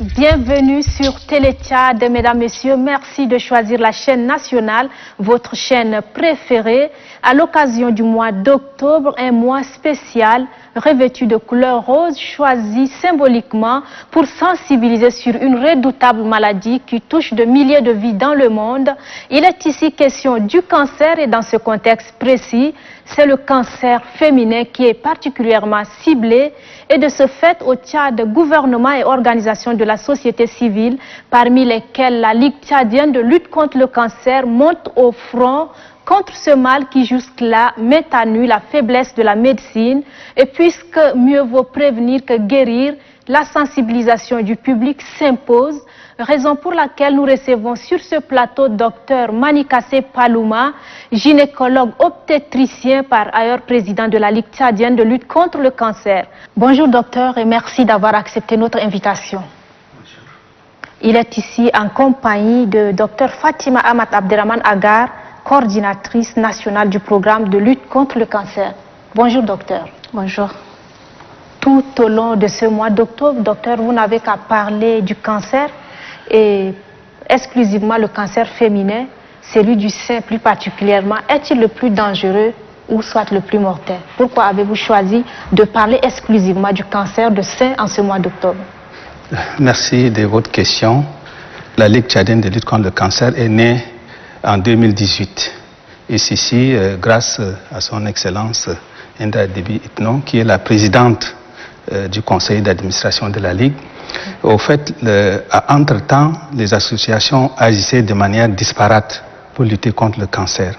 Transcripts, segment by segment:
Bienvenue sur Télé Tchad, mesdames, messieurs. Merci de choisir la chaîne nationale, votre chaîne préférée. À l'occasion du mois d'octobre, un mois spécial revêtu de couleur rose, choisi symboliquement pour sensibiliser sur une redoutable maladie qui touche de milliers de vies dans le monde. Il est ici question du cancer et dans ce contexte précis, c'est le cancer féminin qui est particulièrement ciblé. Et de ce fait, au Tchad, gouvernement et organisations de la société civile, parmi lesquelles la Ligue tchadienne de lutte contre le cancer, monte au front contre ce mal qui jusque-là met à nu la faiblesse de la médecine. Et puisque mieux vaut prévenir que guérir, la sensibilisation du public s'impose, raison pour laquelle nous recevons sur ce plateau Dr Manikassé Palouma, gynécologue obstétricien, par ailleurs président de la Ligue tchadienne de lutte contre le cancer. Bonjour docteur et merci d'avoir accepté notre invitation. Bonjour. Il est ici en compagnie de Dr Fatima Ahmad Abderrahmane Agar, coordinatrice nationale du programme de lutte contre le cancer. Bonjour docteur. Bonjour. Tout au long de ce mois d'octobre, docteur, vous n'avez qu'à parler du cancer et exclusivement le cancer féminin, celui du sein plus particulièrement. Est-il le plus dangereux ou soit le plus mortel? Pourquoi avez-vous choisi de parler exclusivement du cancer de sein en ce mois d'octobre? Merci de votre question. La Ligue tchadienne de lutte contre le cancer est née en 2018. Et ceci, grâce à son excellence Enda Déby Itno, qui est la présidente du conseil d'administration de la Ligue. Au fait, entre-temps, les associations agissaient de manière disparate pour lutter contre le cancer.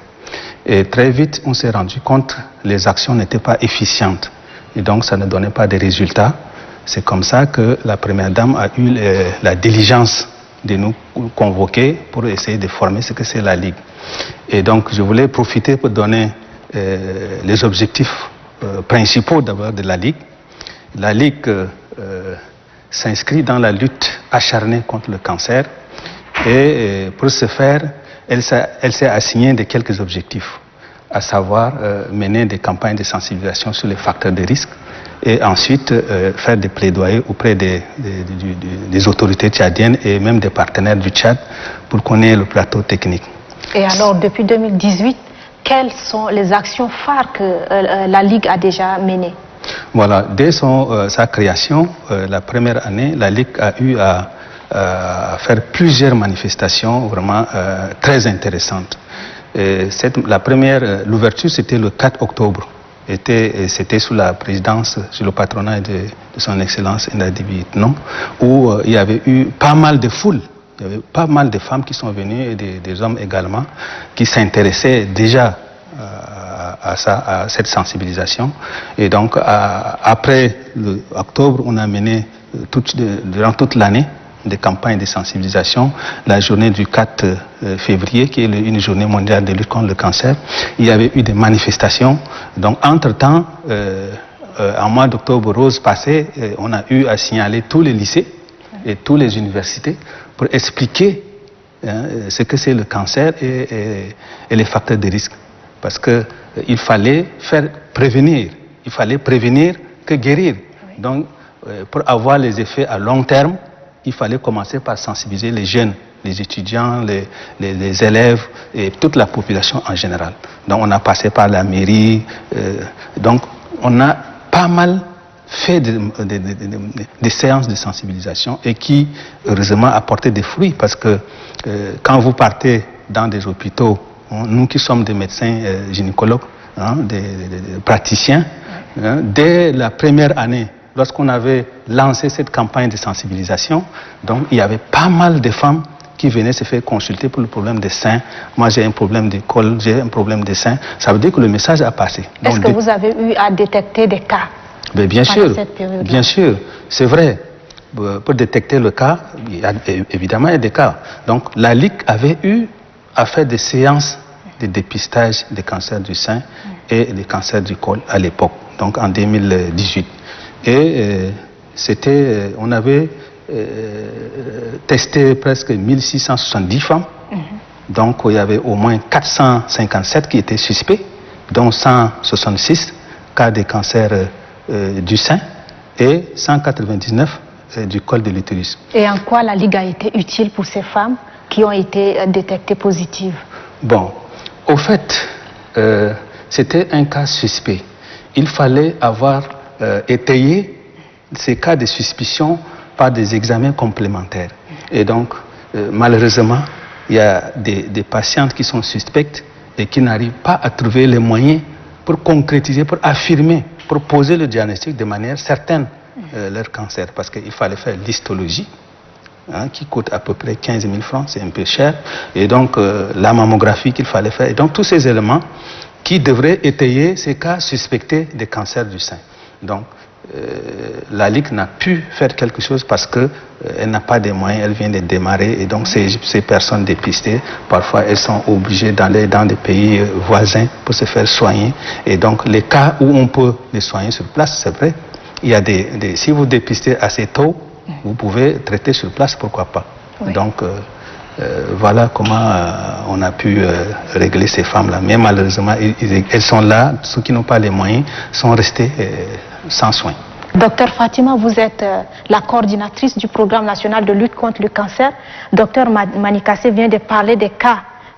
Et très vite, on s'est rendu compte que les actions n'étaient pas efficientes. Et donc, ça ne donnait pas de résultats. C'est comme ça que la première dame a eu la diligence de nous convoquer pour essayer de former ce que c'est la Ligue. Et donc, je voulais profiter pour donner les objectifs principaux d'abord de la Ligue. La Ligue s'inscrit dans la lutte acharnée contre le cancer et pour ce faire, elle s'est assignée de quelques objectifs, à savoir mener des campagnes de sensibilisation sur les facteurs de risque et ensuite faire des plaidoyers auprès des autorités tchadiennes et même des partenaires du Tchad pour qu'on ait le plateau technique. Et alors, depuis 2018, quelles sont les actions phares que la Ligue a déjà menées? Voilà, dès sa création, la première année, la Ligue a eu à faire plusieurs manifestations vraiment très intéressantes. La première, l'ouverture, c'était le 4 octobre. C'était sous la présidence, sous le patronat de son excellence Enda Déby Itno, où il y avait eu pas mal de foules. Il y avait pas mal de femmes qui sont venues et des hommes également qui s'intéressaient déjà à cette sensibilisation. Et donc, après octobre, on a mené durant toute l'année des campagnes de sensibilisation. La journée du 4 février, qui est une journée mondiale de lutte contre le cancer, il y avait eu des manifestations. Donc, entre-temps, en mois d'octobre rose passé, on a eu à signaler tous les lycées et toutes les universités pour expliquer ce que c'est le cancer et les facteurs de risque. Parce qu'il fallait prévenir. Il fallait prévenir que guérir. Donc, pour avoir les effets à long terme, il fallait commencer par sensibiliser les jeunes, les étudiants, les élèves et toute la population en général. Donc, on a passé par la mairie. Donc, on a pas mal fait des séances de sensibilisation et qui, heureusement, apportaient des fruits. Parce que quand vous partez dans des hôpitaux, nous qui sommes des médecins gynécologues, des praticiens, dès la première année, lorsqu'on avait lancé cette campagne de sensibilisation, donc il y avait pas mal de femmes qui venaient se faire consulter pour le problème des seins. Moi j'ai un problème de col, j'ai un problème des seins. Ça veut dire que le message a passé. Est-ce que vous avez eu à détecter des cas? Mais bien sûr, bien sûr, c'est vrai. Pour détecter le cas, évidemment il y a des cas. Donc la Ligue avait eu à faire des séances de dépistage des cancers du sein et des cancers du col à l'époque, donc en 2018. Et on avait testé presque 1670 femmes, donc il y avait au moins 457 qui étaient suspects, dont 166 cas de cancer du sein et 199 du col de l'utérus. Et en quoi la Ligue a été utile pour ces femmes qui ont été détectées positives? Bon, au fait, c'était un cas suspect. Il fallait avoir étayé ces cas de suspicion par des examens complémentaires. Et donc, malheureusement, il y a des patientes qui sont suspectes et qui n'arrivent pas à trouver les moyens pour concrétiser, pour affirmer, pour poser le diagnostic de manière certaine leur cancer. Parce qu'il fallait faire l'histologie, qui coûte à peu près 15 000 francs, c'est un peu cher. Et donc, la mammographie qu'il fallait faire. Et donc, tous ces éléments qui devraient étayer ces cas suspectés de cancer du sein. Donc, la Ligue n'a pu faire quelque chose parce qu'elle n'a pas de moyens, elle vient de démarrer. Et donc, ces personnes dépistées, parfois, elles sont obligées d'aller dans des pays voisins pour se faire soigner. Et donc, les cas où on peut les soigner sur place, c'est vrai. Il y a si vous dépistez assez tôt, vous pouvez traiter sur place, pourquoi pas. Oui. Donc, voilà comment on a pu régler ces femmes-là. Mais malheureusement, elles sont là, ceux qui n'ont pas les moyens sont restés sans soins. Docteur Fatima, vous êtes la coordinatrice du programme national de lutte contre le cancer. Docteur Manikassé vient de parler des cas,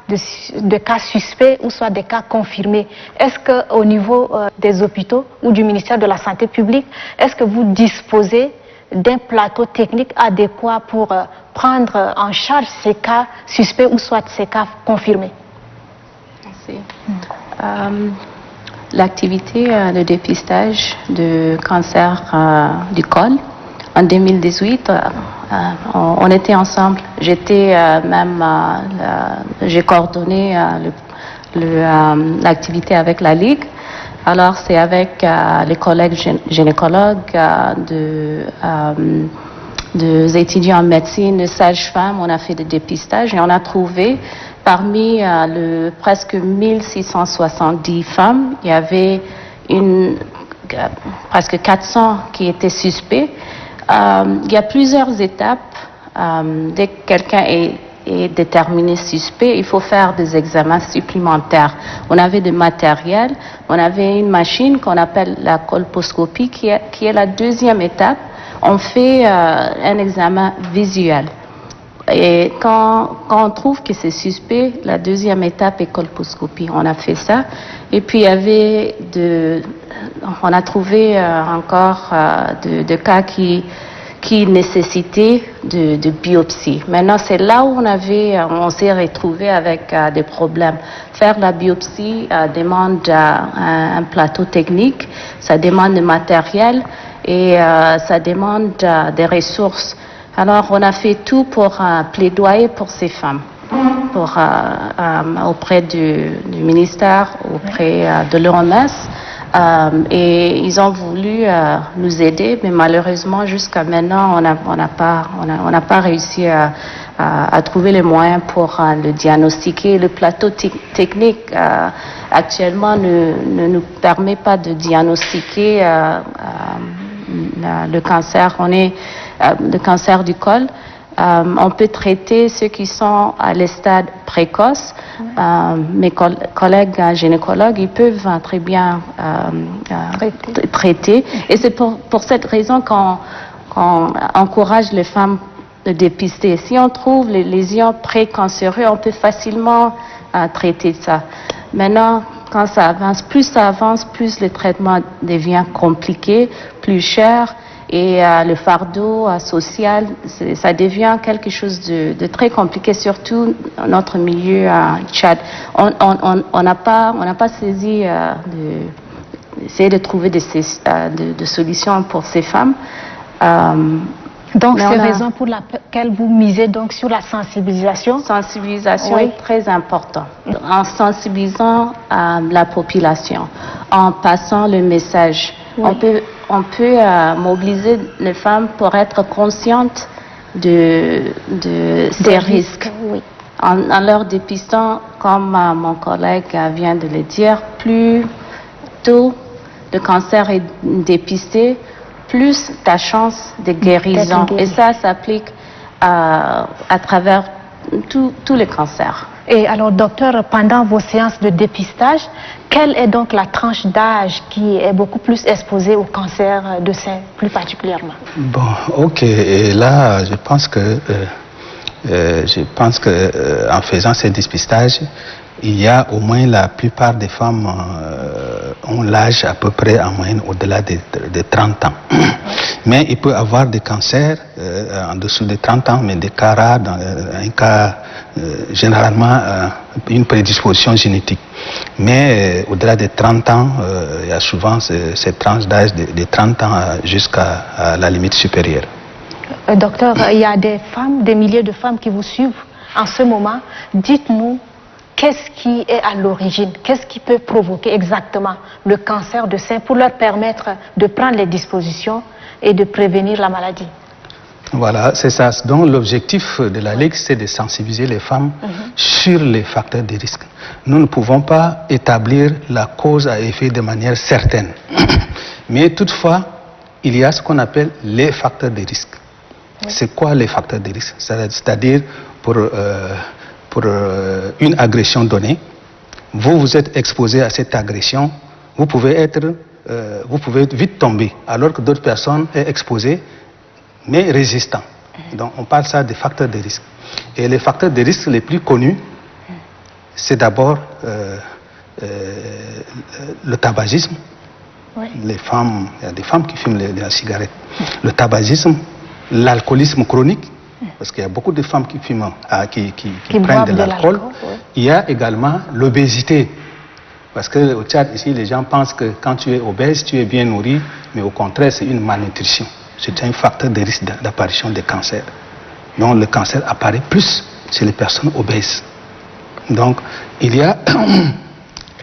de cas suspects ou soit des cas confirmés. Est-ce qu'au niveau des hôpitaux ou du ministère de la Santé publique, est-ce que vous disposez d'un plateau technique adéquat pour prendre en charge ces cas suspects ou soit ces cas confirmés? Merci. L'activité de dépistage de cancer du col, en 2018, on était ensemble. J'étais j'ai coordonné l'activité avec la Ligue. Alors c'est avec les collègues gynécologues, des étudiants en médecine, de sages-femmes, on a fait des dépistages et on a trouvé parmi presque 1670 femmes, il y avait presque 400 qui étaient suspects. Il y a plusieurs étapes. Dès que quelqu'un est déterminé suspect, il faut faire des examens supplémentaires. On avait du matériel, on avait une machine qu'on appelle la colposcopie qui est la deuxième étape. On fait un examen visuel. Et quand on trouve que c'est suspect, la deuxième étape est colposcopie. On a fait ça. Et puis il y avait on a trouvé encore de cas qui nécessitaient de biopsie. Maintenant, c'est là où on s'est retrouvé avec des problèmes. Faire la biopsie demande un plateau technique, ça demande du matériel et ça demande des ressources. Alors, on a fait tout pour plaidoyer pour ces femmes, auprès du ministère, auprès de l'OMS. Et ils ont voulu nous aider, mais malheureusement, jusqu'à maintenant, on n'a pas réussi à trouver les moyens pour le diagnostiquer. Le plateau technique actuellement ne nous permet pas de diagnostiquer le cancer. Le cancer du col. On peut traiter ceux qui sont à les stades précoces. Mes collègues gynécologues, ils peuvent très bien traiter. Et c'est pour cette raison qu'on encourage les femmes de dépister. Si on trouve les lésions précancéreuses, on peut facilement traiter ça. Maintenant, quand ça avance, plus le traitement devient compliqué, plus cher. Et le fardeau social, ça devient quelque chose de très compliqué, surtout dans notre milieu Tchad. On n'a pas saisi d'essayer de trouver des solutions pour ces femmes. Donc c'est la raison pour laquelle vous misez donc sur la sensibilisation. Sensibilisation est très importante. En sensibilisant la population, en passant le message, on peut mobiliser les femmes pour être conscientes de ces risques. Oui. En leur dépistant, comme mon collègue vient de le dire, plus tôt le cancer est dépisté, plus ta chance de guérison. Et ça s'applique à travers tous les cancers. Et alors, docteur, pendant vos séances de dépistage, quelle est donc la tranche d'âge qui est beaucoup plus exposée au cancer de sein, plus particulièrement? Bon, ok. Et là, je pense que en faisant ces dépistages, il y a au moins la plupart des femmes ont l'âge à peu près en moyenne au-delà de 30 ans. Mais il peut avoir des cancers en dessous de 30 ans, mais des cas rares, dans un cas généralement une prédisposition génétique. Mais au-delà de 30 ans, il y a souvent cette tranche d'âge de 30 ans jusqu'à la limite supérieure. Docteur, il y a des femmes, des milliers de femmes qui vous suivent en ce moment. Dites-nous, qu'est-ce qui est à l'origine? Qu'est-ce qui peut provoquer exactement le cancer de sein pour leur permettre de prendre les dispositions et de prévenir la maladie? Voilà, c'est ça. Donc l'objectif de la Ligue, c'est de sensibiliser les femmes sur les facteurs de risque. Nous ne pouvons pas établir la cause à effet de manière certaine. Mais toutefois, il y a ce qu'on appelle les facteurs de risque. C'est quoi les facteurs de risque? C'est-à-dire pour une agression donnée, vous êtes exposé à cette agression, vous pouvez vite tomber, alors que d'autres personnes sont exposées, mais résistants. Donc on parle ça des facteurs de risque. Et les facteurs de risque les plus connus, c'est d'abord le tabagisme. Les femmes, il y a des femmes qui fument la cigarette. Le tabagisme, l'alcoolisme chronique, parce qu'il y a beaucoup de femmes qui fument, qui prennent de l'alcool. Il y a également l'obésité. Parce qu'au Tchad, ici, les gens pensent que quand tu es obèse, tu es bien nourri, mais au contraire, c'est une malnutrition. C'est un facteur de risque d'apparition de cancer. Donc le cancer apparaît plus chez les personnes obèses. Donc il y a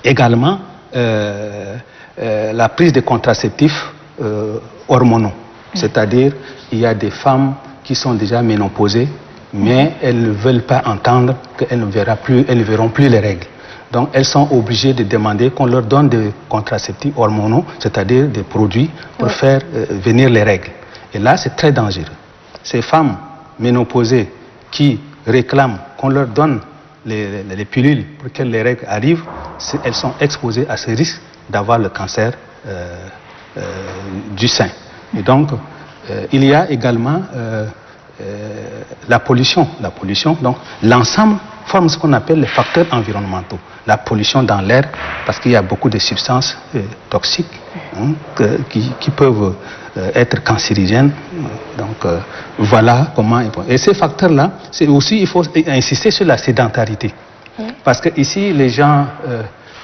également la prise de contraceptifs hormonaux. C'est-à-dire, il y a des femmes qui sont déjà ménopausées, mais elles ne veulent pas entendre qu'elles ne verront plus les règles. Donc elles sont obligées de demander qu'on leur donne des contraceptifs hormonaux, c'est-à-dire des produits pour faire venir les règles. Et là, c'est très dangereux. Ces femmes ménopausées qui réclament qu'on leur donne les pilules pour que les règles arrivent, elles sont exposées à ce risque d'avoir le cancer du sein. Et donc, il y a également la pollution. La pollution, donc, l'ensemble forme ce qu'on appelle les facteurs environnementaux. La pollution dans l'air, parce qu'il y a beaucoup de substances toxiques qui peuvent être cancérigènes. Donc, voilà comment... Et ces facteurs-là, c'est aussi, il faut insister sur la sédentarité. Parce que ici, les gens...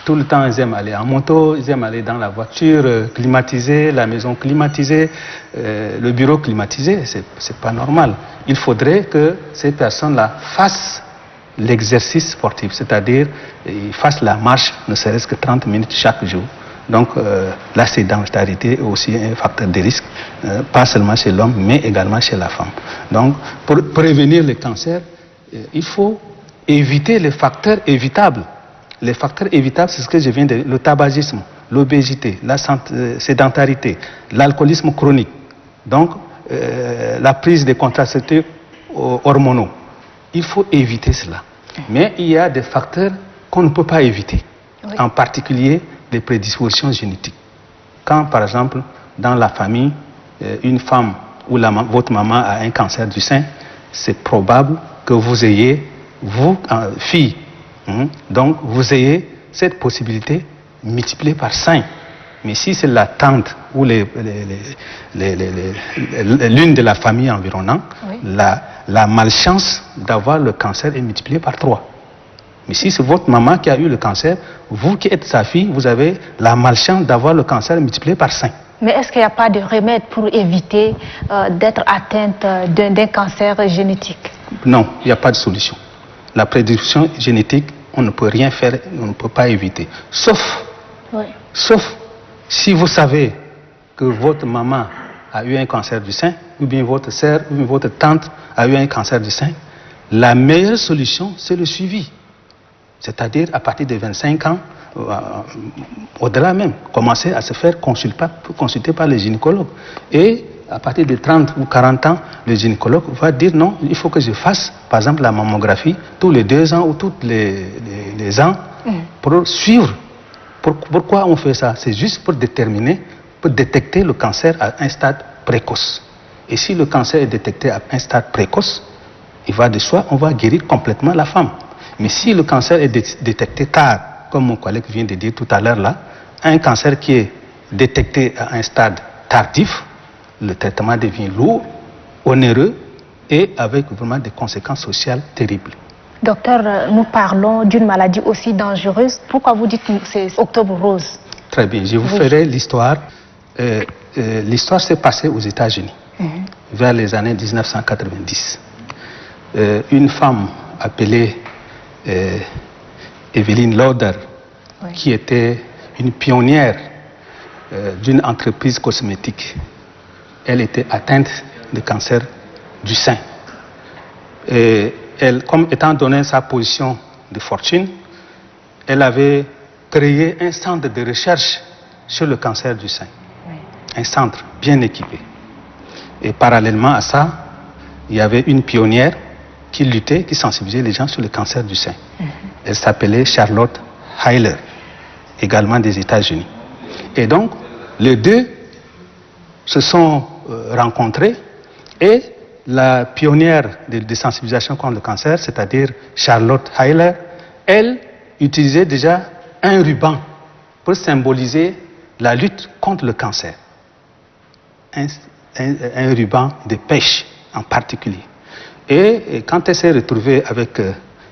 tout le temps, ils aiment aller en moto, ils aiment aller dans la voiture climatisée, la maison climatisée, le bureau climatisé. C'est pas normal. Il faudrait que ces personnes-là fassent l'exercice sportif, c'est-à-dire ils fassent la marche, ne serait-ce que 30 minutes chaque jour. Donc la sédentarité est aussi un facteur de risque, pas seulement chez l'homme, mais également chez la femme. Donc pour prévenir le cancer, il faut éviter les facteurs évitables. Les facteurs évitables, c'est ce que je viens de dire, le tabagisme, l'obésité, la sédentarité, l'alcoolisme chronique, donc la prise des contraceptifs hormonaux. Il faut éviter cela. Mais il y a des facteurs qu'on ne peut pas éviter, en particulier les prédispositions génétiques. Quand, par exemple, dans la famille, une femme ou votre maman a un cancer du sein, c'est probable que vous ayez, vous, fille, donc vous ayez cette possibilité multipliée par 5. Mais si c'est la tante ou l'une de la famille environnante, la malchance d'avoir le cancer est multipliée par 3. Mais si c'est votre maman qui a eu le cancer, vous qui êtes sa fille, vous avez la malchance d'avoir le cancer multiplié par 5. Mais est-ce qu'il n'y a pas de remède pour éviter d'être atteinte d'un cancer génétique? Non, il n'y a pas de solution. La prédisposition génétique, on ne peut rien faire, on ne peut pas éviter. Sauf si vous savez que votre maman a eu un cancer du sein, ou bien votre sœur, ou bien votre tante a eu un cancer du sein, la meilleure solution, c'est le suivi. C'est-à-dire, à partir de 25 ans, au-delà même, commencer à se faire consulter par les gynécologues. Et à partir de 30 ou 40 ans, le gynécologue va dire non, il faut que je fasse, par exemple, la mammographie tous les 2 ans ou tous les ans pour suivre. Pourquoi on fait ça? C'est juste pour déterminer, pour détecter le cancer à un stade précoce. Et si le cancer est détecté à un stade précoce, il va de soi, on va guérir complètement la femme. Mais si le cancer est détecté tard, comme mon collègue vient de dire tout à l'heure là, un cancer qui est détecté à un stade tardif, le traitement devient lourd, onéreux et avec vraiment des conséquences sociales terribles. Docteur, nous parlons d'une maladie aussi dangereuse. Pourquoi vous dites que c'est Octobre Rose? Très bien, je vous ferai l'histoire. L'histoire s'est passée aux États-Unis, vers les années 1990. Une femme appelée Evelyn Lauder, qui était une pionnière d'une entreprise cosmétique. Elle était atteinte de cancer du sein. Et elle, comme étant donné sa position de fortune, elle avait créé un centre de recherche sur le cancer du sein. Un centre bien équipé. Et parallèlement à ça, il y avait une pionnière qui luttait, qui sensibilisait les gens sur le cancer du sein. Elle s'appelait Charlotte Heiler, également des États-Unis. Et donc, les deux se sont rencontrés et la pionnière de sensibilisation contre le cancer, c'est-à-dire Charlotte Heiler, elle utilisait déjà un ruban pour symboliser la lutte contre le cancer. Un ruban de pêche en particulier. Et quand elle s'est retrouvée avec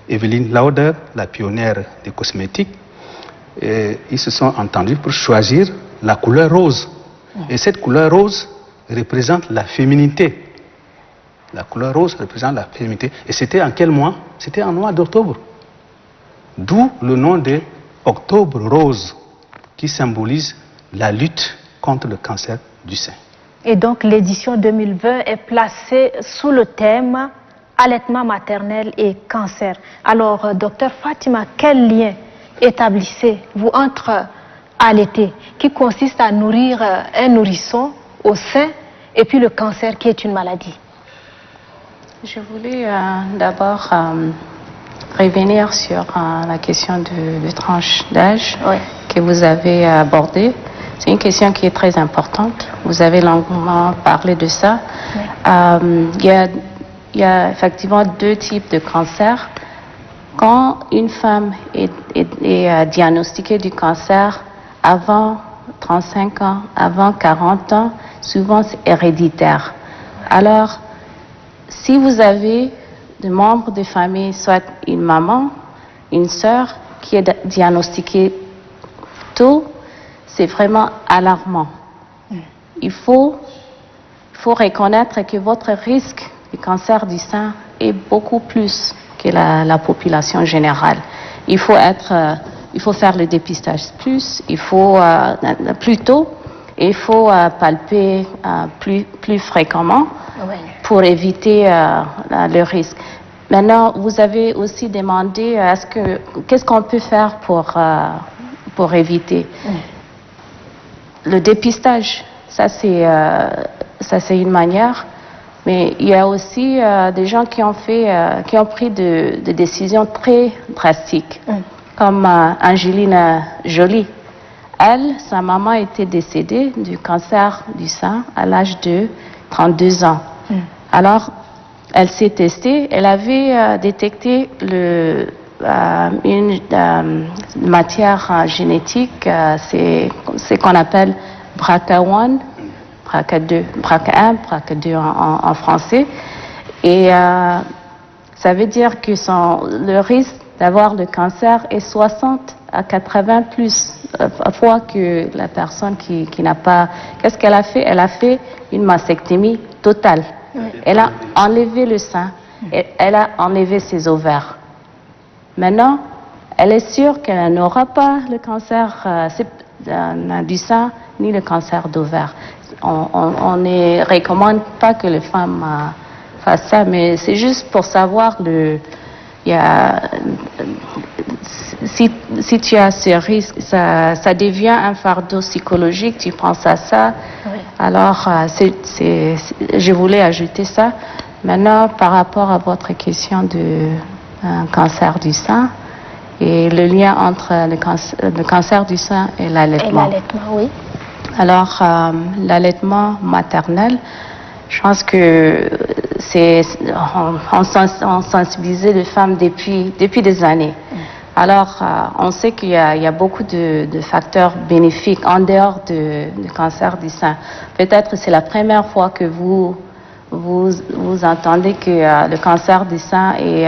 Evelyn Lauder, la pionnière des cosmétiques, ils se sont entendus pour choisir la couleur rose. Et cette couleur rose représente la féminité. La couleur rose représente la féminité. Et c'était en quel mois? C'était en mois d'octobre. D'où le nom de Octobre Rose, qui symbolise la lutte contre le cancer du sein. Et donc l'édition 2020 est placée sous le thème allaitement maternel et cancer. Alors, docteur Fatima, quel lien établissez-vous entre allaiter, qui consiste à nourrir un nourrisson au sein, et puis le cancer, qui est une maladie? Je voulais d'abord revenir sur la question de tranche d'âge que vous avez abordée. C'est une question qui est très importante. Vous avez longuement parlé de ça. Il y a effectivement 2 types de cancers. Quand une femme est diagnostiquée du cancer avant 35 ans, avant 40 ans, souvent c'est héréditaire. Alors, si vous avez des membres de famille, soit une maman, une sœur, qui est diagnostiquée tôt, c'est vraiment alarmant. Il faut reconnaître que votre risque de cancer du sein est beaucoup plus que la population générale. Il faut faire le dépistage plus tôt, et il faut palper plus fréquemment pour éviter le risque. Maintenant, vous avez aussi demandé qu'est-ce qu'on peut faire pour éviter. Le dépistage, ça c'est une manière, mais il y a aussi des gens qui ont pris des décisions très drastiques, comme Angelina Jolie. Elle, sa maman était décédée du cancer du sein à l'âge de 32 ans. Alors, elle s'est testée, elle avait détecté une matière génétique, c'est ce qu'on appelle BRCA1, BRCA2, BRCA1, BRCA2 en français. Et ça veut dire que le risque d'avoir le cancer est 60 à 80 plus fois que la personne qui n'a pas... Qu'est-ce qu'elle a fait? Elle a fait une mastectomie totale. Elle a enlevé le sein, elle a enlevé ses ovaires. Maintenant, elle est sûre qu'elle n'aura pas le cancer du sein ni le cancer d'ovaire. On ne recommande pas que les femmes fassent ça, mais c'est juste pour savoir si tu as ce risque, ça devient un fardeau psychologique, tu penses à ça. Alors, je voulais ajouter ça. Maintenant, par rapport à votre question du cancer du sein et le lien entre le cancer du sein et l'allaitement. Et l'allaitement, oui. Alors, l'allaitement maternel, je pense que on sensibilise les femmes depuis des années. Alors, on sait qu'il y a beaucoup de facteurs bénéfiques en dehors du cancer du sein. Peut-être c'est la première fois que vous entendez que le cancer du sein et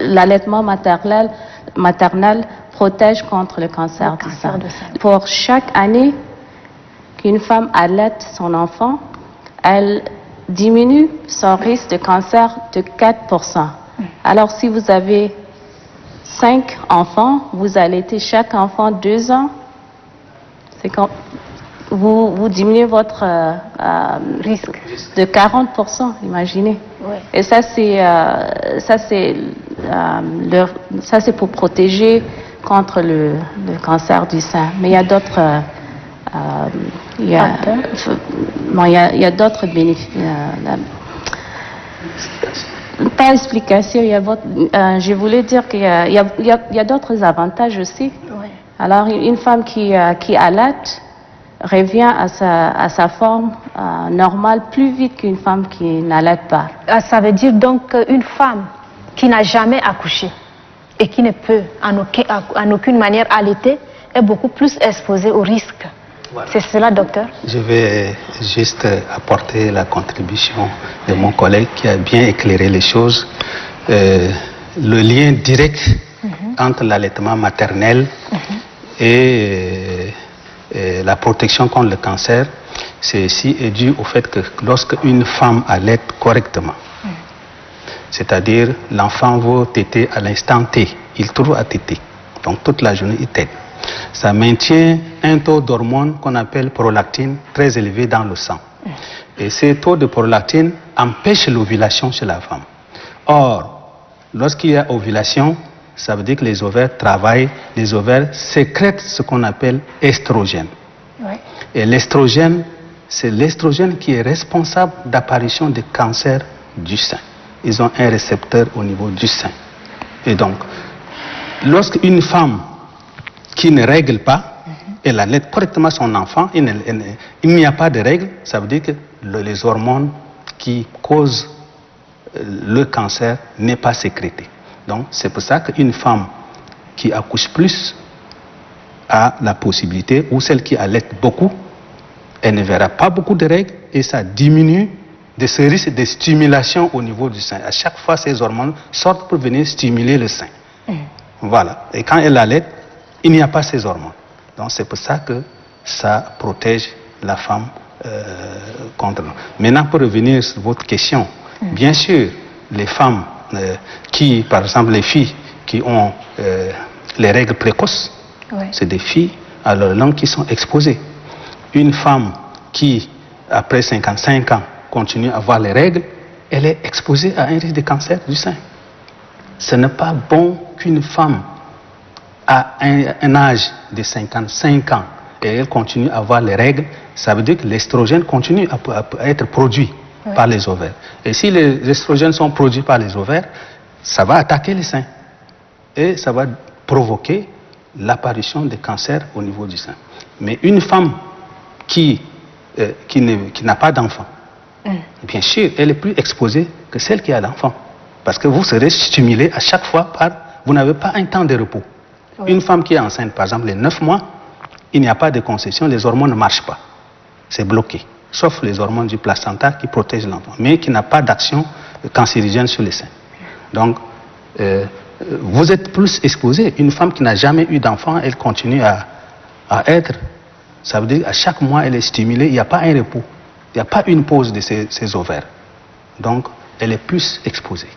l'allaitement maternel protège contre le cancer du sein. Pour chaque année qu'une femme allaite son enfant, elle diminue son risque de cancer de 4%. Alors, si vous avez 5 enfants, vous allaitez chaque enfant 2 ans, c'est quand vous diminuez votre risque de 40%, imaginez. Oui. Et ça c'est pour protéger contre le cancer du sein. Mais il y a d'autres il y a d'autres bénéfices. Pas explication, je voulais dire qu'il y a d'autres avantages aussi. Oui. Alors, une femme qui allaite revient à sa forme normale plus vite qu'une femme qui n'allaite pas. Ça veut dire donc qu'une femme qui n'a jamais accouché et qui ne peut en aucune manière allaiter est beaucoup plus exposée au risque. Voilà. C'est cela, docteur? Je vais juste apporter la contribution de mon collègue qui a bien éclairé les choses. Le lien direct entre l'allaitement maternel et la protection contre le cancer, ceci est dû au fait que lorsque une femme allaite correctement, c'est-à-dire l'enfant va téter à l'instant T, il trouve à téter, donc toute la journée il tète. Ça maintient un taux d'hormone qu'on appelle prolactine très élevé dans le sang. Et ces taux de prolactine empêchent l'ovulation chez la femme. Or, lorsqu'il y a ovulation, ça veut dire que les ovaires travaillent, les ovaires sécrètent ce qu'on appelle estrogène. Oui. Et l'estrogène, c'est l'estrogène qui est responsable d'apparition de cancer du sein. Ils ont un récepteur au niveau du sein. Et donc, lorsqu'une femme qui ne règle pas, elle allaite correctement son enfant, il n'y a pas de règle, ça veut dire que les hormones qui causent le cancer n'est pas sécrétées. Donc c'est pour ça qu'une femme qui accouche plus a la possibilité, ou celle qui allaite beaucoup, elle ne verra pas beaucoup de règles et ça diminue de ce risque de stimulation au niveau du sein. À chaque fois, ces hormones sortent pour venir stimuler le sein. Voilà. Et quand elle allaite, il n'y a pas ces hormones. Donc c'est pour ça que ça protège la femme contre. Maintenant, pour revenir sur votre question, bien sûr, les femmes qui, par exemple, les filles qui ont les règles précoces, c'est des filles à leur langue qui sont exposées. Une femme qui, après 55 ans, continue à avoir les règles, elle est exposée à un risque de cancer du sein. Ce n'est pas bon qu'une femme à un âge de 55 ans et elle continue à avoir les règles, ça veut dire que l'estrogène continue à être produit par les ovaires. Et si les estrogènes sont produits par les ovaires, ça va attaquer les seins et ça va provoquer l'apparition de cancer au niveau du sein. Mais une femme qui n'a pas d'enfant, bien sûr, elle est plus exposée que celle qui a l'enfant. Parce que vous serez stimulé à chaque fois par... Vous n'avez pas un temps de repos. Une femme qui est enceinte, par exemple, les 9 mois, il n'y a pas de conception, les hormones ne marchent pas. C'est bloqué. Sauf les hormones du placenta qui protègent l'enfant, mais qui n'a pas d'action cancérigène sur les seins. Donc, vous êtes plus exposé. Une femme qui n'a jamais eu d'enfant, elle continue à être... Ça veut dire qu'à chaque mois, elle est stimulée, il n'y a pas un repos. Il n'y a pas une pause de ses ovaires. Donc, elle est plus exposée.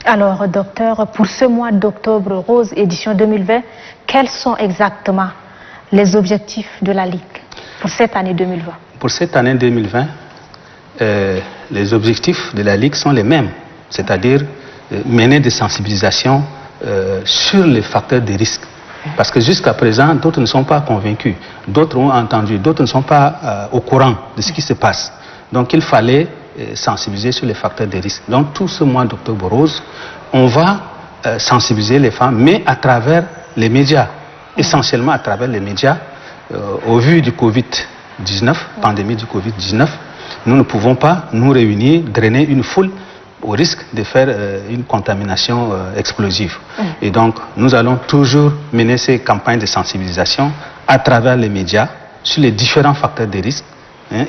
Alors, docteur, pour ce mois d'octobre rose, édition 2020, quels sont exactement les objectifs de la Ligue pour cette année 2020? Pour cette année 2020, les objectifs de la Ligue sont les mêmes, c'est-à-dire mener des sensibilisations sur les facteurs de risque. Parce que jusqu'à présent, d'autres ne sont pas convaincus, d'autres ont entendu, d'autres ne sont pas au courant de ce qui se passe. Donc il fallait sensibiliser sur les facteurs de risque. Donc tout ce mois d'octobre rose, on va sensibiliser les femmes, mais à travers les médias, essentiellement à travers les médias. Au vu du Covid-19, pandémie du Covid-19, nous ne pouvons pas nous réunir, drainer une foule au risque de faire une contamination explosive. Et donc, nous allons toujours mener ces campagnes de sensibilisation à travers les médias sur les différents facteurs de risque,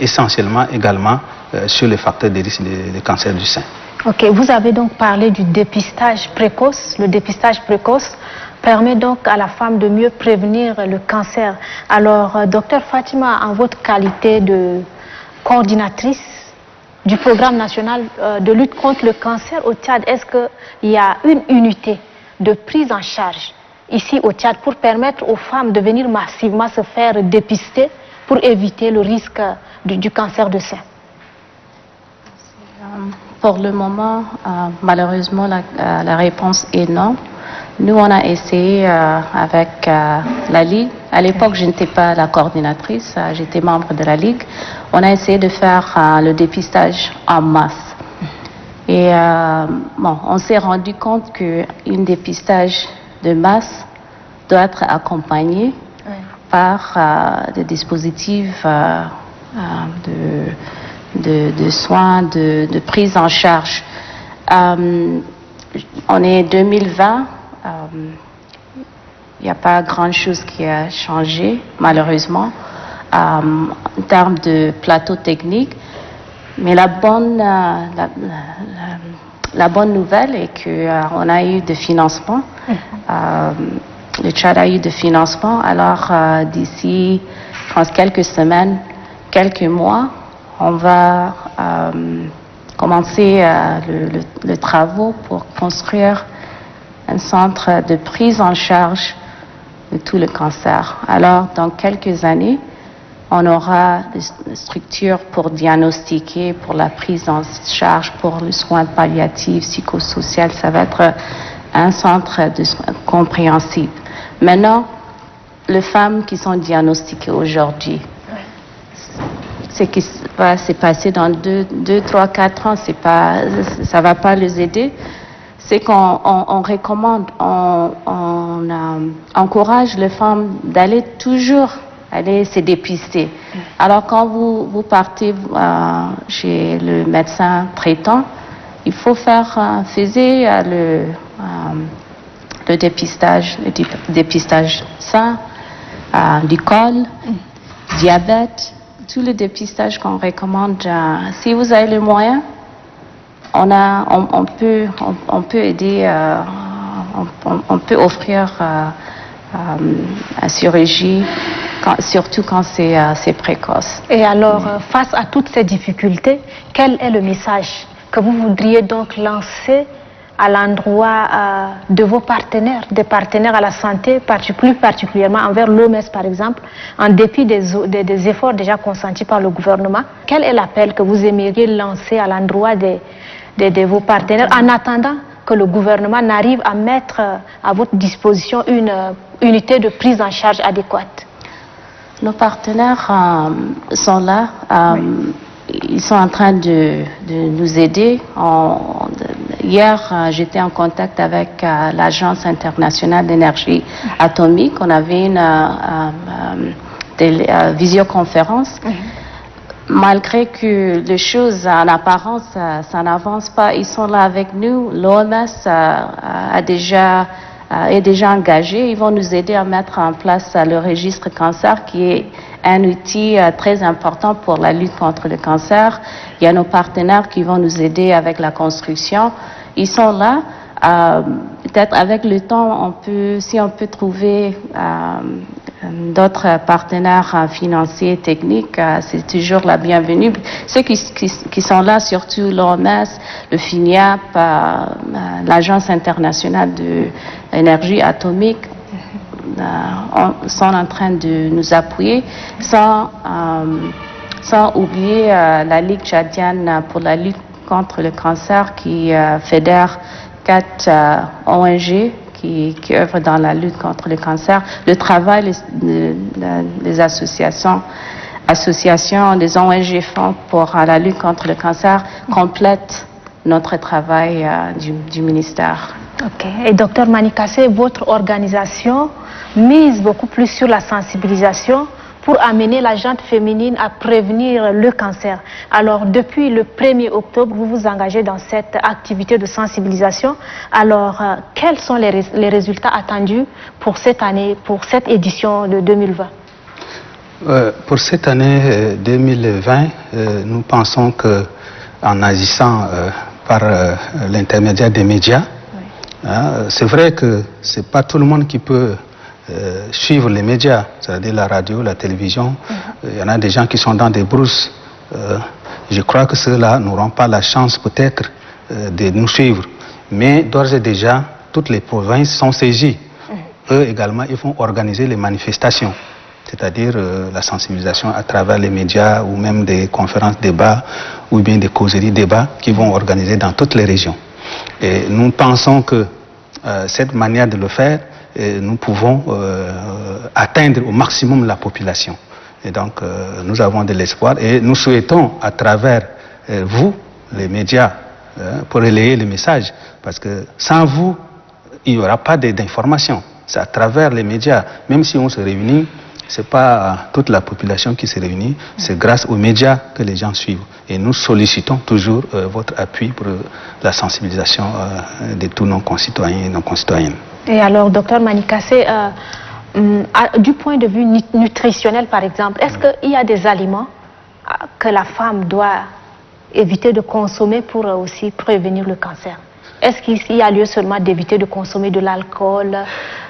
essentiellement également sur les facteurs de risque de cancer du sein. Ok, vous avez donc parlé du dépistage précoce. Le dépistage précoce permet donc à la femme de mieux prévenir le cancer. Alors, docteur Fatima, en votre qualité de coordinatrice du programme national de lutte contre le cancer au Tchad, est-ce qu'il y a une unité de prise en charge ici au Tchad pour permettre aux femmes de venir massivement se faire dépister pour éviter le risque du cancer de sein? Pour le moment, malheureusement, la réponse est non. Nous, on a essayé avec la Ligue. À l'époque, je n'étais pas la coordinatrice, j'étais membre de la Ligue. On a essayé de faire le dépistage en masse. Et on s'est rendu compte qu'un dépistage de masse doit être accompagné par des dispositifs de soins, de prise en charge. On est 2020. Il n'y a pas grand-chose qui a changé, malheureusement, en termes de plateau technique. Mais la bonne nouvelle est qu'on a eu de financement. Le Tchad a eu de financement. Alors, d'ici, je pense, quelques semaines, quelques mois, on va commencer le travaux pour construire un centre de prise en charge de tout le cancer. Alors, dans quelques années, on aura des structures pour diagnostiquer, pour la prise en charge, pour le soin palliatif, psychosocial. Ça va être un centre compréhensible. Maintenant, les femmes qui sont diagnostiquées aujourd'hui, ce qui va se passer dans 2, 3, 4 ans, ça ne va pas les aider. C'est qu'on recommande, on encourage les femmes d'aller toujours aller se dépister. Alors quand vous partez chez le médecin traitant, il faut faire le dépistage sein, du col, diabète, tout le dépistage qu'on recommande. Si vous avez les moyens, on peut aider, on peut offrir la chirurgie, surtout quand c'est précoce. Et alors, face à toutes ces difficultés, quel est le message que vous voudriez donc lancer à l'endroit de vos partenaires, des partenaires à la santé, plus particulièrement envers l'OMS par exemple, en dépit des efforts déjà consentis par le gouvernement? Quel est l'appel que vous aimeriez lancer à l'endroit de vos partenaires en attendant que le gouvernement n'arrive à mettre à votre disposition une unité de prise en charge adéquate? Nos partenaires sont là. Ils sont en train de nous aider. Hier, j'étais en contact avec l'Agence internationale d'énergie atomique. On avait une visioconférence. Malgré que les choses en apparence, ça n'avance pas, ils sont là avec nous. L'OMS est déjà engagé. Ils vont nous aider à mettre en place le registre cancer, qui est un outil très important pour la lutte contre le cancer. Il y a nos partenaires qui vont nous aider avec la construction. Ils sont là. Peut-être avec le temps, si on peut trouver d'autres partenaires financiers et techniques, c'est toujours la bienvenue. Ceux qui sont là, surtout l'OMS, le FINIAP, l'Agence internationale de l'énergie atomique, sont en train de nous appuyer, sans oublier la Ligue tchadienne pour la lutte contre le cancer, qui fédère 4 ONG qui œuvrent dans la lutte contre le cancer, le travail des associations associations, des ONG font pour la lutte contre le cancer complètent notre travail du ministère. Ok. Et docteur Manikassé, votre organisation mise beaucoup plus sur la sensibilisation pour amener la gente féminine à prévenir le cancer. Alors, depuis le 1er octobre, vous vous engagez dans cette activité de sensibilisation. Alors, quels sont les résultats attendus pour cette année, pour cette édition de 2020? Pour cette année 2020, nous pensons qu'en agissant par l'intermédiaire des médias, c'est vrai que ce n'est pas tout le monde qui peut suivre les médias, c'est-à-dire la radio, la télévision. Il y en a des gens qui sont dans des brousses. Je crois que ceux-là n'auront pas la chance peut-être de nous suivre. Mais d'ores et déjà, toutes les provinces sont saisies. Eux également, ils vont organiser les manifestations, c'est-à-dire la sensibilisation à travers les médias ou même des conférences débats ou bien des causeries débats qui vont organiser dans toutes les régions. Et nous pensons que cette manière de le faire, nous pouvons atteindre au maximum la population. Et donc, nous avons de l'espoir et nous souhaitons, à travers vous, les médias, pour relayer le message, parce que sans vous, il n'y aura pas d'information. C'est à travers les médias, même si on se réunit, ce n'est pas toute la population qui se réunit, c'est grâce aux médias que les gens suivent. Et nous sollicitons toujours votre appui pour la sensibilisation de tous nos concitoyens et nos concitoyennes. Et alors, docteur Manikassé, du point de vue nutritionnel, par exemple, est-ce qu'il y a des aliments que la femme doit éviter de consommer pour aussi prévenir le cancer? Est-ce qu'il y a lieu seulement d'éviter de consommer de l'alcool,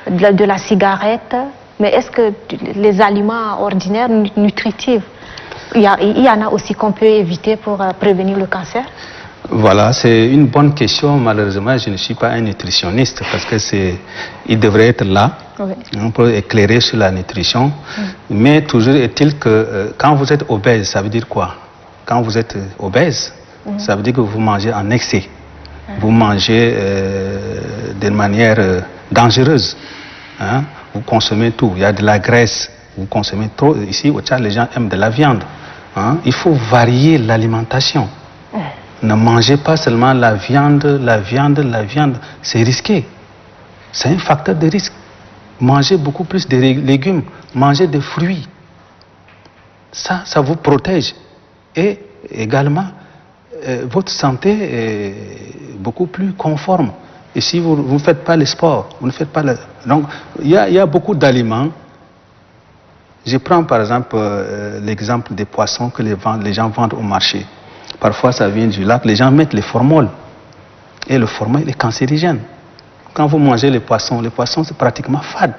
de la cigarette? Mais est-ce que les aliments ordinaires, nutritifs, il y en a aussi qu'on peut éviter pour prévenir le cancer? Voilà, c'est une bonne question. Malheureusement, je ne suis pas un nutritionniste parce que il devrait être là pour éclairer sur la nutrition. Mais toujours est-il que quand vous êtes obèse, ça veut dire quoi? Quand vous êtes obèse, ça veut dire que vous mangez en excès. Vous mangez d'une manière dangereuse. Hein? Vous consommez tout. Il y a de la graisse. Vous consommez trop. Ici, au Tchad, les gens aiment de la viande. Hein? Il faut varier l'alimentation. Ne mangez pas seulement la viande, la viande, la viande. C'est risqué. C'est un facteur de risque. Mangez beaucoup plus de légumes. Mangez des fruits. Ça vous protège. Et également, votre santé est beaucoup plus conforme. Et si vous ne faites pas le sport, vous ne faites pas le... Donc, il y a beaucoup d'aliments. Je prends par exemple l'exemple des poissons que les gens vendent au marché. Parfois, ça vient du lac. Les gens mettent les formol. Et le formol est cancérigène. Quand vous mangez les poissons c'est pratiquement fade.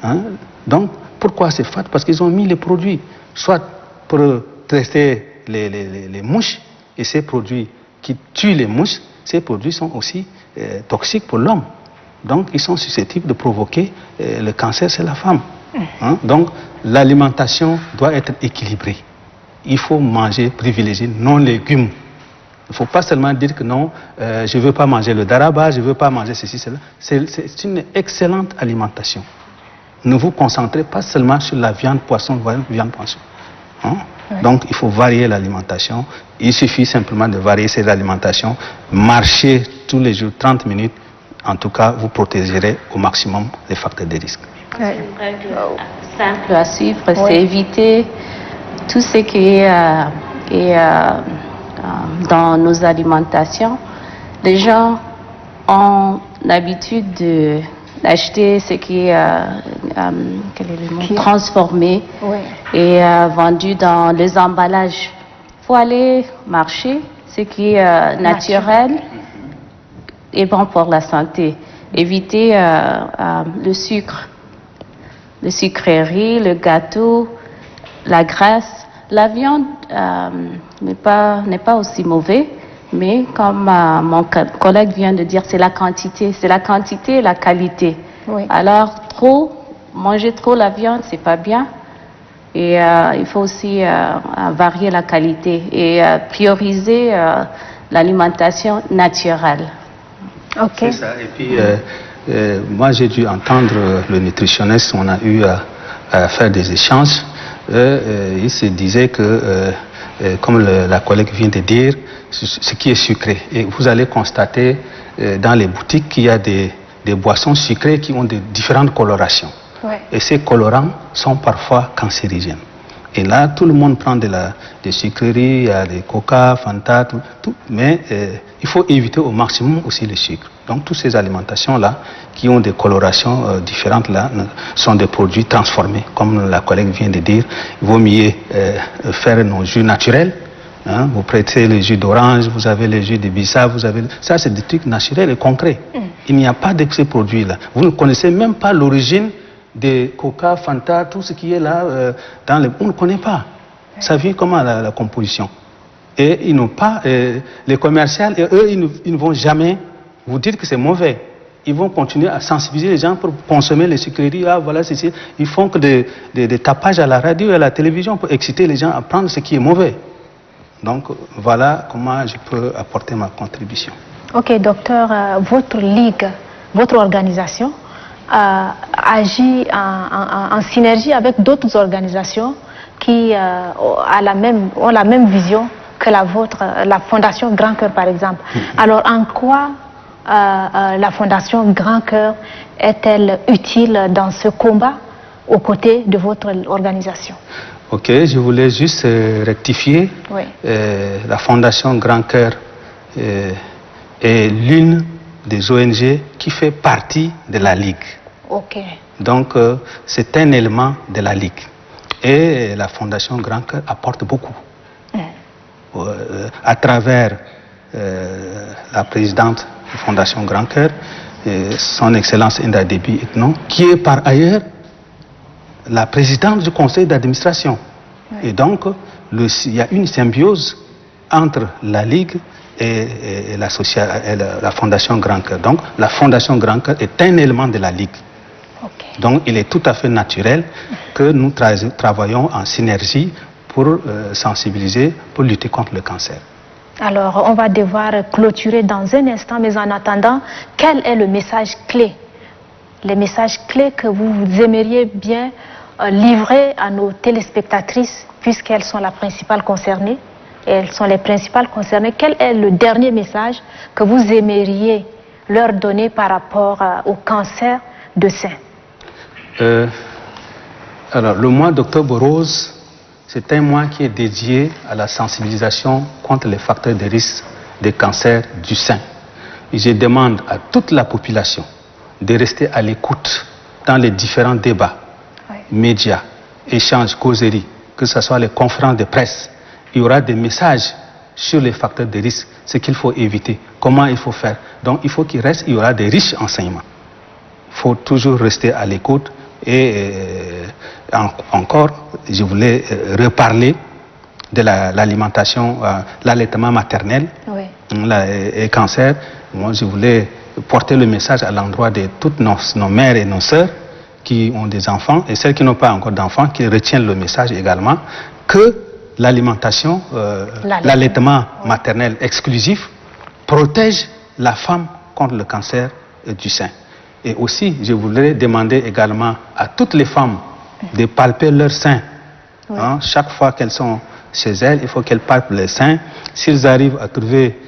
Hein? Donc, pourquoi c'est fade? Parce qu'ils ont mis les produits, soit pour traiter les mouches, et ces produits qui tuent les mouches, ces produits sont aussi toxiques pour l'homme. Donc, ils sont susceptibles de provoquer le cancer chez la femme. Hein? Donc, l'alimentation doit être équilibrée. Il faut manger, privilégier non légumes. Il ne faut pas seulement dire que non, je ne veux pas manger le daraba, je ne veux pas manger ceci, cela. C'est une excellente alimentation. Ne vous concentrez pas seulement sur la viande, poisson, viande, poisson. Hein? Donc, il faut varier l'alimentation. Il suffit simplement de varier cette alimentation. Marcher tous les jours 30 minutes. En tout cas, vous protégerez au maximum les facteurs de risque. Une règle simple à suivre, c'est éviter tout ce qui est dans nos alimentations. Les gens ont l'habitude d'acheter ce qui est, transformé et vendu dans les emballages. Il faut aller marcher, ce qui est naturel et bon pour la santé. Éviter le sucre, les sucreries, le gâteau, la graisse. La viande n'est pas aussi mauvais, mais comme mon collègue vient de dire, c'est la quantité. C'est la quantité et la qualité. Alors, manger trop la viande, c'est pas bien. Et il faut aussi varier la qualité et prioriser l'alimentation naturelle. C'est ça. Et puis, moi, j'ai dû entendre le nutritionniste, on a eu à faire des échanges. il se disait que, comme la collègue vient de dire, ce qui est sucré. Et vous allez constater dans les boutiques qu'il y a des boissons sucrées qui ont de différentes colorations. Ouais. Et ces colorants sont parfois cancérigènes. Et là, tout le monde prend des sucreries, il y a des coca, Fanta, tout, mais il faut éviter au maximum aussi le sucre. Donc, toutes ces alimentations-là, qui ont des colorations différentes, là, sont des produits transformés. Comme la collègue vient de dire, il vaut mieux faire nos jus naturels. Hein, vous prêtez le jus d'orange, vous avez le jus de bissap, vous avez... Ça, c'est des trucs naturels et concrets. Il n'y a pas de ces produits-là. Vous ne connaissez même pas l'origine des coca, Fanta, tout ce qui est là, on ne connaît pas. Ça vient comment la composition. Et ils n'ont pas, les commerciaux, et eux, ils ne vont jamais vous dire que c'est mauvais. Ils vont continuer à sensibiliser les gens pour consommer les sucreries. Ah, voilà, c'est. Ils font que des tapages à la radio et à la télévision pour exciter les gens à prendre ce qui est mauvais. Donc, voilà comment je peux apporter ma contribution. Ok, docteur, votre ligue, votre organisation agit en synergie avec d'autres organisations qui ont la même vision que la vôtre, la Fondation Grand Cœur par exemple. Alors en quoi la Fondation Grand Cœur est-elle utile dans ce combat aux côtés de votre organisation? Ok, je voulais juste rectifier. Oui. La Fondation Grand Cœur est l'une des ONG qui fait partie de la Ligue. Okay. Donc, c'est un élément de la Ligue. Et la Fondation Grand Cœur apporte beaucoup. À travers la présidente de la Fondation Grand Cœur, son Excellence Inda Déby Itno, qui est par ailleurs la présidente du conseil d'administration. Oui. Et donc, il y a une symbiose entre la Ligue et la Fondation Grand Cœur. Donc, la Fondation Grand Cœur est un élément de la Ligue. Okay. Donc, il est tout à fait naturel que nous travaillons en synergie pour sensibiliser, pour lutter contre le cancer. Alors, on va devoir clôturer dans un instant, mais en attendant, quel est le message clé? Les messages clés que vous aimeriez bien livrer à nos téléspectatrices, puisqu'elles sont la principale concernée, et elles sont les principales concernées. Quel est le dernier message que vous aimeriez leur donner par rapport au cancer de sein? Alors, le mois d'octobre rose, c'est un mois qui est dédié à la sensibilisation contre les facteurs de risque de cancer du sein. Et je demande à toute la population de rester à l'écoute dans les différents débats, médias, échanges, causeries, que ce soit les conférences de presse. Il y aura des messages sur les facteurs de risque, ce qu'il faut éviter, comment il faut faire. Donc, il faut qu'il reste, il y aura des riches enseignements. Il faut toujours rester à l'écoute. Et encore, je voulais reparler de l'alimentation, l'allaitement maternel et cancer. Moi, je voulais porter le message à l'endroit de toutes nos mères et nos sœurs qui ont des enfants et celles qui n'ont pas encore d'enfants, qui retiennent le message également que l'alimentation, l'allaitement maternel exclusif protège la femme contre le cancer du sein. Et aussi, je voudrais demander également à toutes les femmes de palper leur sein. Oui. Hein, chaque fois qu'elles sont chez elles, il faut qu'elles palpent les seins. S'ils arrivent à trouver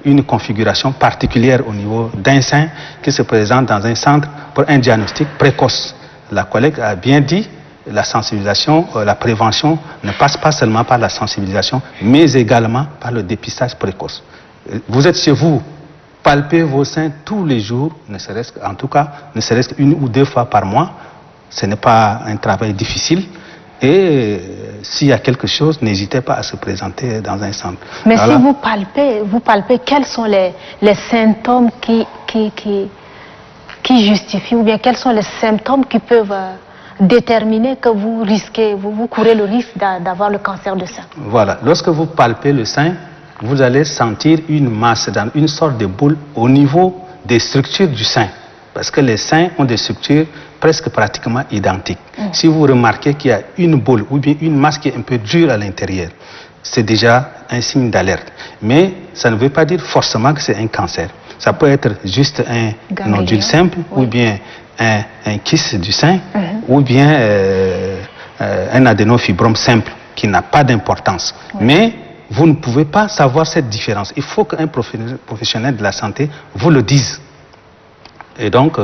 une configuration particulière au niveau d'un sein qui se présente dans un centre pour un diagnostic précoce. La collègue a bien dit, la sensibilisation, la prévention ne passe pas seulement par la sensibilisation, mais également par le dépistage précoce. Vous êtes chez vous, palpez vos seins tous les jours, ne serait-ce qu'une ou deux fois par mois. Ce n'est pas un travail difficile. Et s'il y a quelque chose, n'hésitez pas à se présenter dans un centre. Mais alors, si vous palpez, quels sont les symptômes qui justifient, ou bien quels sont les symptômes qui peuvent déterminer que vous risquez, vous courez le risque d'avoir le cancer de sein? Voilà. Lorsque vous palpez le sein, vous allez sentir une masse, dans une sorte de boule au niveau des structures du sein. Parce que les seins ont des structures presque pratiquement identiques. Si vous remarquez qu'il y a une boule ou bien une masse qui est un peu dure à l'intérieur, c'est déjà un signe d'alerte. Mais ça ne veut pas dire forcément que c'est un cancer. Ça peut être juste un nodule simple, ou bien un kyste du sein, ou bien un adénofibrome simple qui n'a pas d'importance. Oui. Mais vous ne pouvez pas savoir cette différence. Il faut qu'un professionnel de la santé vous le dise. Et donc,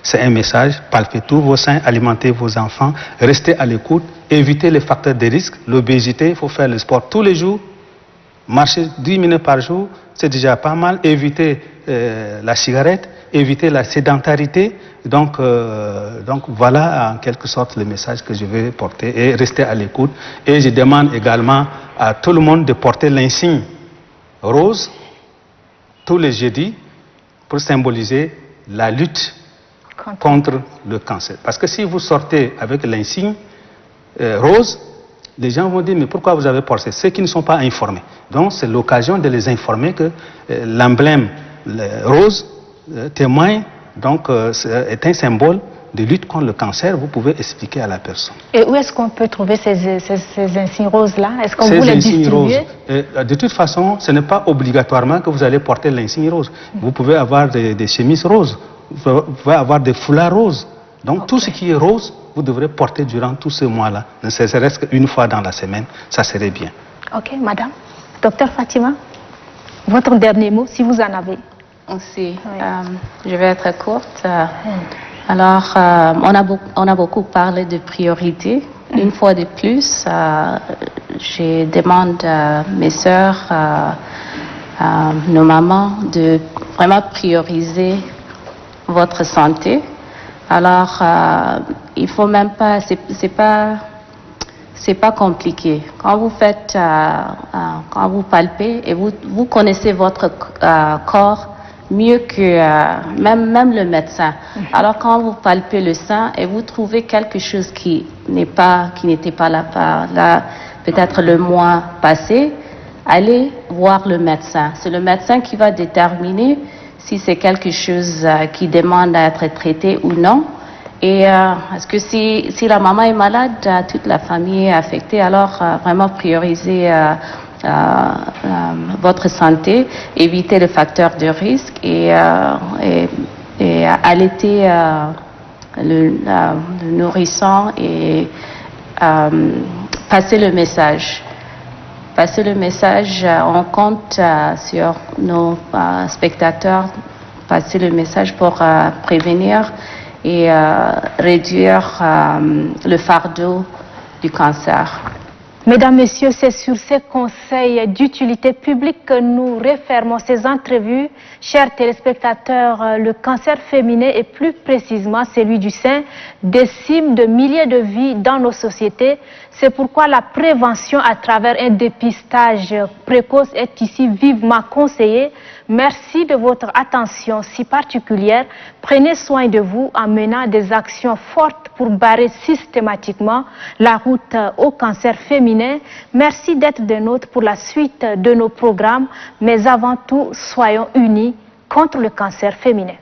c'est un message, palpez tous vos seins, alimentez vos enfants, restez à l'écoute, évitez les facteurs de risque, l'obésité, il faut faire le sport tous les jours, marcher 10 minutes par jour, c'est déjà pas mal, évitez la cigarette, évitez la sédentarité. Donc voilà en quelque sorte le message que je vais porter et rester à l'écoute. Et je demande également à tout le monde de porter l'insigne rose tous les jeudis pour symboliser la lutte contre le cancer. Parce que si vous sortez avec l'insigne rose, les gens vont dire mais pourquoi vous avez porté? Ceux qui ne sont pas informés. Donc c'est l'occasion de les informer que l'emblème rose témoigne, donc est un symbole de lutte contre le cancer. Vous pouvez expliquer à la personne. Et où est-ce qu'on peut trouver ces insignes roses-là? Est-ce qu'on vous les distribue? De toute façon, ce n'est pas obligatoirement que vous allez porter l'insigne rose. Vous pouvez avoir des chemises roses, vous pouvez avoir des foulards roses. Donc tout ce qui est rose, vous devrez porter durant tout ce mois-là. Ne serait-ce qu'une fois dans la semaine, ça serait bien. Ok, madame. Docteur Fatima, votre dernier mot, si vous en avez. Aussi, oui. Je vais être courte. Alors, on a beaucoup parlé de priorité. Une fois de plus, je demande à mes sœurs, à nos mamans, de vraiment prioriser votre santé. Alors, il faut même pas, c'est pas compliqué. Quand vous faites, quand vous palpez et vous connaissez votre corps mieux que même le médecin. Alors quand vous palpez le sein et vous trouvez quelque chose qui n'était pas là peut-être le mois passé, allez voir le médecin. C'est le médecin qui va déterminer si c'est quelque chose qui demande à être traité ou non. Et est-ce que si la maman est malade, toute la famille est affectée, alors vraiment prioriser votre santé, éviter les facteurs de risque et allaiter le nourrisson et passer le message. Passer le message, on compte sur nos spectateurs, passer le message pour prévenir et réduire le fardeau du cancer. Mesdames, Messieurs, c'est sur ces conseils d'utilité publique que nous refermons ces entrevues. Chers téléspectateurs, le cancer féminin et plus précisément celui du sein décime de milliers de vies dans nos sociétés. C'est pourquoi la prévention à travers un dépistage précoce est ici vivement conseillée. Merci de votre attention si particulière. Prenez soin de vous en menant des actions fortes pour barrer systématiquement la route au cancer féminin. Merci d'être des nôtres pour la suite de nos programmes, mais avant tout, soyons unis contre le cancer féminin.